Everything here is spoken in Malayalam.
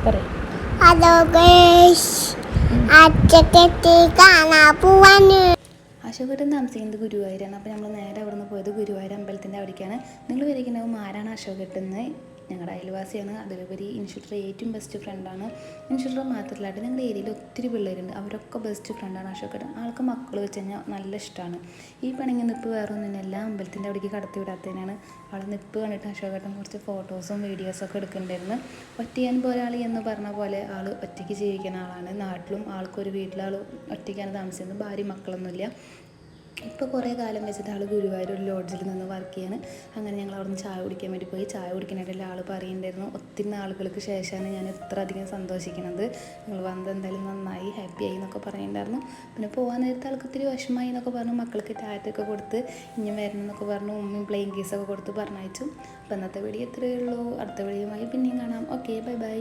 പറയും. ഹലോ ഗൈസ്, അച്ഛത്തെ കാണാൻ പോവാന്. അശോകേട്ടൻ താമസിക്കുന്നത് ഗുരുവായൂരാണ്. അപ്പോൾ നമ്മൾ നേരെ അവിടെ നിന്ന് പോയത് ഗുരുവായൂർ അമ്പലത്തിൻ്റെ അവിടേക്കാണ്. നിങ്ങൾ വിചാരിക്കുന്നുണ്ടാവും ആരാണ് അശോകേട്ടൻ എന്ന്. ഞങ്ങളുടെ അയൽവാസിയാണ്. അതിലുപരി ഇൻഷൂട്ടർ ഏറ്റവും ബെസ്റ്റ് ഫ്രണ്ടാണ്. ഇൻഷൂട്ടർ മാത്രമല്ലാണ്ട് ഞങ്ങളുടെ ഏരിയയിൽ ഒത്തിരി പിള്ളേരുണ്ട്, അവരൊക്കെ ബെസ്റ്റ് ഫ്രണ്ടാണ് അശോകേട്ടൻ. ആൾക്ക് മക്കൾ വെച്ച് കഴിഞ്ഞാൽ നല്ല ഇഷ്ടമാണ്. ഈ പണിങ്ങി നിപ്പ് വേറെ ഒന്നിനല്ല, അമ്പലത്തിൻ്റെ അവിടേക്ക് കടത്തി വിടാത്തതിനാണ്. ആളെ നിപ്പ് കണ്ടിട്ട് അശോകേട്ടൻ കുറച്ച് ഫോട്ടോസും വീഡിയോസൊക്കെ എടുക്കുന്നുണ്ടായിരുന്നു. ഒറ്റയ്ക്കാൻ പോരാളി എന്ന് പറഞ്ഞ പോലെ ആൾ ഒറ്റയ്ക്ക് ജീവിക്കുന്ന ആളാണ്. നാട്ടിലും ആൾക്കൊരു വീട്ടിലാൾ ഒറ്റയ്ക്കാണ് താമസിക്കുന്നത്, ഭാര്യ മക്കളൊന്നുമില്ല. ഇപ്പോൾ കുറേ കാലം വെച്ചിട്ട് ആൾ ഗുരുവായൂർ ഒരു ലോഡ്ജിൽ നിന്ന് വർക്ക് ചെയ്യാണ്. അങ്ങനെ ഞങ്ങൾ അവിടെ നിന്ന് ചായ കുടിക്കാൻ വേണ്ടി പോയി. ചായ കുടിക്കാനായിട്ടില്ല ആൾ പറയുന്നുണ്ടായിരുന്നു, ഒത്തിരി നാളുകൾക്ക് ശേഷമാണ് ഞാൻ ഇത്ര അധികം സന്തോഷിക്കുന്നത്, നിങ്ങൾ വന്നത് എന്തായാലും നന്നായി, ഹാപ്പി ആയി എന്നൊക്കെ പറയുന്നുണ്ടായിരുന്നു. പിന്നെ പോകാൻ നേരത്തെ ആൾക്ക് ഒത്തിരി വിഷമമായി എന്നൊക്കെ പറഞ്ഞു. മക്കൾക്ക് ടാറ്റൊക്കെ കൊടുത്ത് ഇനി വരണം എന്നൊക്കെ പറഞ്ഞു. ഉമ്മയും പ്ലെയിൻ കേസൊക്കെ കൊടുത്ത് പറഞ്ഞയച്ചു. അപ്പോൾ ഇന്നത്തെ വീഡിയോ ഇത്രയേ ഉള്ളൂ. അടുത്ത വീഡിയോയുമായി പിന്നെയും കാണാം. Okay, bye bye.